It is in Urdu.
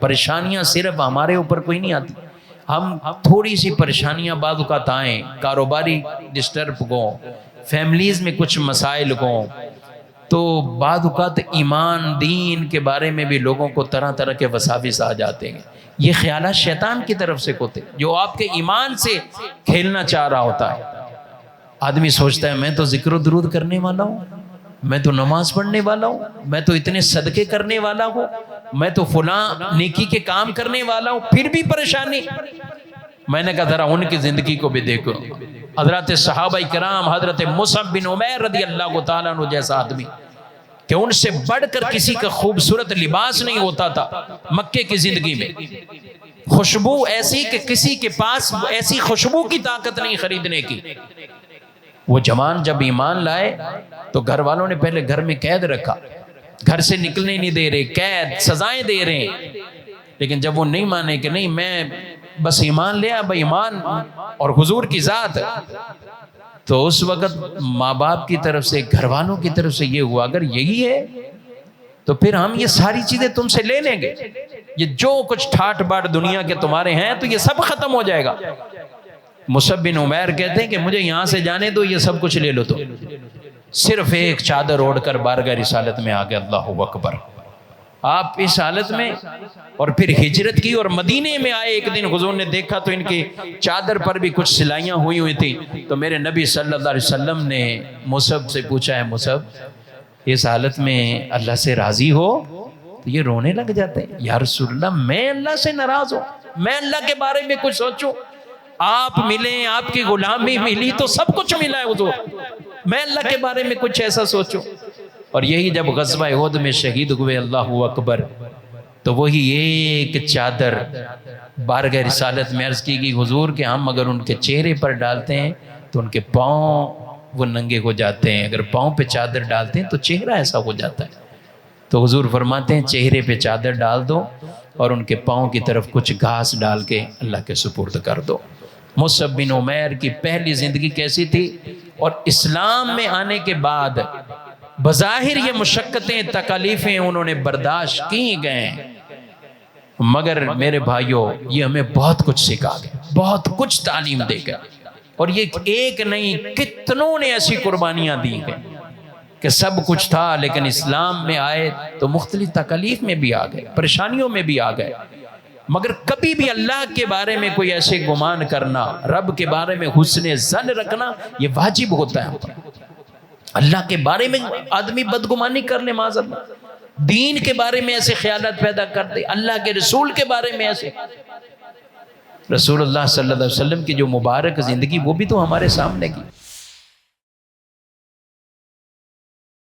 پریشانیاں صرف ہمارے اوپر کوئی نہیں آتی، ہم تھوڑی سی پریشانیاں بعض اوقات آئیں، کاروباری ڈسٹرب ہوں، فیملیز میں کچھ مسائل ہوں، تو بعض اوقات ایمان دین کے بارے میں بھی لوگوں کو طرح طرح کے وساوس آ جاتے ہیں۔ یہ خیالات شیطان کی طرف سے ہوتے ہیں جو آپ کے ایمان سے کھیلنا چاہ رہا ہوتا ہے۔ آدمی سوچتا ہے میں تو ذکر و درود کرنے والا ہوں، میں تو نماز پڑھنے والا ہوں، میں تو اتنے صدقے کرنے والا ہوں، میں تو فلاں نیکی کے کام کرنے والا ہوں، پھر بھی پریشانی۔ میں نے کہا ذرا ان کی زندگی کو بھی دیکھو، حضرات صحابہ کرام، حضرت مصعب بن عمیر رضی اللہ تعالیٰ عنہ جیسا آدمی کہ ان سے بڑھ کر کسی کا خوبصورت لباس نہیں ہوتا تھا مکے کی زندگی میں، خوشبو ایسی کہ کسی کے پاس ایسی خوشبو کی طاقت نہیں خریدنے کی۔ وہ جوان جب ایمان لائے تو گھر والوں نے پہلے گھر میں قید رکھا، گھر سے نکلنے نہیں دے رہے، قید سزائیں دے رہے ہیں، لیکن جب وہ نہیں مانے کہ نہیں میں بس ایمان لیا، اب ایمان اور حضور کی ذات، تو اس وقت ماں باپ کی طرف سے، گھر والوں کی طرف سے یہ ہوا اگر یہی ہے تو پھر ہم یہ ساری چیزیں تم سے لے لیں گے، یہ جو کچھ ٹھاٹ باٹ دنیا کے تمہارے ہیں تو یہ سب ختم ہو جائے گا۔ مصعب بن عمیر کہتے ہیں کہ مجھے یہاں سے جانے دو، یہ سب کچھ لے لو، تو صرف ایک چادر اوڑھ کر بارگاہ رسالت میں آگے، اللہ اکبر۔ آپ اس حالت میں، اور پھر ہجرت کی اور مدینے میں آئے، ایک دن حضور نے دیکھا تو ان کی چادر پر بھی کچھ سلائیاں ہوئی تھیں، تو میرے نبی صلی اللہ علیہ وسلم نے مصعب سے پوچھا ہے مصعب اس حالت میں اللہ سے راضی ہو؟ تو یہ رونے لگ جاتے ہیں، یا رسول اللہ میں اللہ سے ناراض ہوں، میں اللہ کے بارے میں کچھ سوچوں، آپ ملیں، آپ کی غلامی ملی تو سب کچھ ملا ہے حضور، میں اللہ کے بارے میں کچھ ایسا سوچوں۔ اور یہی جب غزوہ احد میں شہید ہوئے، اللہ اکبر، تو وہی ایک چادر بارگاہ رسالت میں عرض کی گئی حضور کہ ہم اگر ان کے چہرے پر ڈالتے ہیں تو ان کے پاؤں وہ ننگے ہو جاتے ہیں، اگر پاؤں پہ چادر ڈالتے ہیں تو چہرہ ایسا ہو جاتا ہے۔ تو حضور فرماتے ہیں چہرے پہ چادر ڈال دو اور ان کے پاؤں کی طرف کچھ گھاس ڈال کے اللہ کے سپرد کر دو۔ مصعب بن عمیر کی پہلی زندگی کیسی تھی، اور اسلام میں آنے کے بعد بظاہر یہ مشقتیں تکالیفیں انہوں نے برداشت کی گئے، مگر میرے بھائیوں یہ ہمیں بہت کچھ سکھا گئے، بہت کچھ تعلیم دے گا، اور یہ ایک نہیں کتنوں نے ایسی قربانیاں دی ہیں کہ سب کچھ تھا لیکن اسلام میں آئے تو مختلف تکالیف میں بھی آ گئے، پریشانیوں میں بھی آ گئے، مگر کبھی بھی اللہ کے بارے میں کوئی ایسے گمان کرنا، رب کے بارے میں حسن ظن رکھنا یہ واجب ہوتا ہے۔ اللہ کے بارے میں آدمی بدگمانی کر لے معاذ اللہ، دین کے بارے میں ایسے خیالات پیدا کر دے، اللہ کے رسول کے بارے میں ایسے۔ رسول اللہ صلی اللہ علیہ وسلم کی جو مبارک زندگی وہ بھی تو ہمارے سامنے کی۔